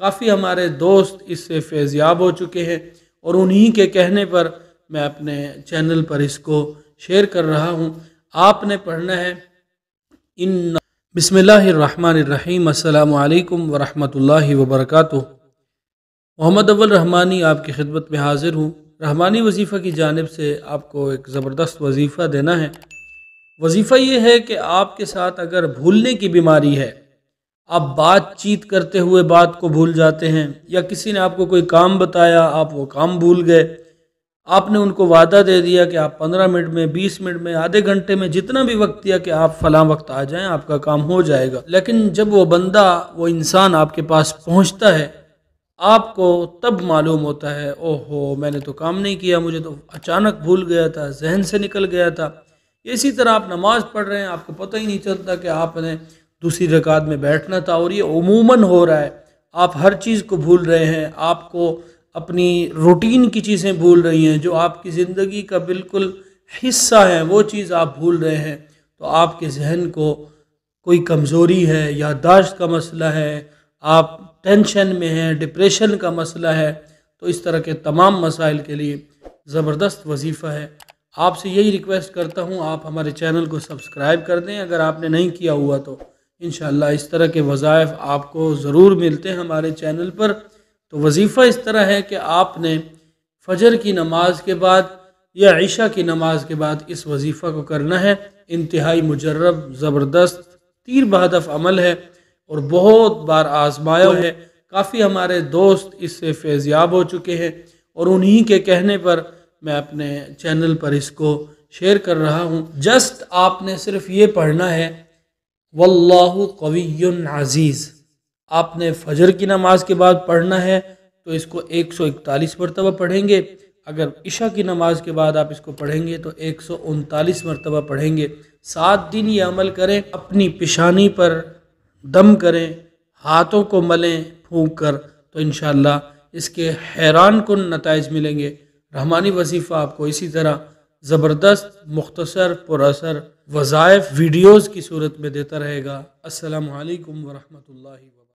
کافی ہمارے دوست اس سے فیضیاب ہو چکے ہیں اور انہی کے کہنے پر میں اپنے چینل پر اس کو شیئر کر رہا ہوں۔ آپ نے پڑھنا ہے بسم اللہ الرحمن الرحیم، السلام علیکم ورحمۃ اللہ وبرکاتہ۔ محمد اول رحمانی آپ کی خدمت میں حاضر ہوں۔ رحمانی وظیفہ کی جانب سے آپ کو ایک زبردست وظیفہ دینا ہے۔ وظیفہ یہ ہے کہ آپ کے ساتھ اگر بھولنے کی بیماری ہے، آپ بات چیت کرتے ہوئے بات کو بھول جاتے ہیں، یا کسی نے آپ کو کوئی کام بتایا، آپ وہ کام بھول گئے، آپ نے ان کو وعدہ دے دیا کہ آپ 15 منٹ میں، 20 منٹ میں، آدھے گھنٹے میں، جتنا بھی وقت دیا کہ آپ فلاں وقت آ جائیں، آپ کا کام ہو جائے گا، لیکن جب وہ بندہ، وہ انسان آپ کے پاس پہنچتا ہے، آپ کو تب معلوم ہوتا ہے اوہو میں نے تو کام نہیں کیا، مجھے تو اچانک بھول گیا تھا، ذہن سے نکل گیا تھا۔ اسی طرح آپ نماز پڑھ رہے ہیں، آپ کو پتہ ہی نہیں چلتا کہ آپ نے دوسری رکعت میں بیٹھنا تھا، اور یہ عموماً ہو رہا ہے۔ آپ ہر چیز کو بھول رہے ہیں، آپ کو اپنی روٹین کی چیزیں بھول رہی ہیں، جو آپ کی زندگی کا بالکل حصہ ہے، وہ چیز آپ بھول رہے ہیں۔ تو آپ کے ذہن کو کوئی کمزوری ہے، یادداشت کا مسئلہ ہے، آپ ٹینشن میں ہیں، ڈپریشن کا مسئلہ ہے، تو اس طرح کے تمام مسائل کے لیے زبردست وظیفہ ہے۔ آپ سے یہی ریکویسٹ کرتا ہوں، آپ ہمارے چینل کو سبسکرائب کر دیں اگر آپ نے نہیں کیا ہوا تو۔ انشاءاللہ اس طرح کے وظائف آپ کو ضرور ملتے ہیں ہمارے چینل پر۔ تو وظیفہ اس طرح ہے کہ آپ نے فجر کی نماز کے بعد یا عشاء کی نماز کے بعد اس وظیفہ کو کرنا ہے۔ انتہائی مجرب، زبردست، تیر بہدف عمل ہے اور بہت بار آزمایا ہے۔ کافی ہمارے دوست اس سے فیضیاب ہو چکے ہیں اور انہی کے کہنے پر میں اپنے چینل پر اس کو شیئر کر رہا ہوں۔ جسٹ آپ نے صرف یہ پڑھنا ہے واللہ قوی عزیز۔ آپ نے فجر کی نماز کے بعد پڑھنا ہے تو اس کو 141 مرتبہ پڑھیں گے۔ اگر عشاء کی نماز کے بعد آپ اس کو پڑھیں گے تو 139 مرتبہ پڑھیں گے۔ 7 دن یہ عمل کریں، اپنی پیشانی پر دم کریں، ہاتھوں کو ملیں پھونک کر، تو انشاءاللہ اس کے حیران کن نتائج ملیں گے۔ رحمانی وظیفہ آپ کو اسی طرح زبردست، مختصر، پر اثر وظائف ویڈیوز کی صورت میں دیتا رہے گا۔ السلام علیکم ورحمۃ اللہ وبرکاتہ۔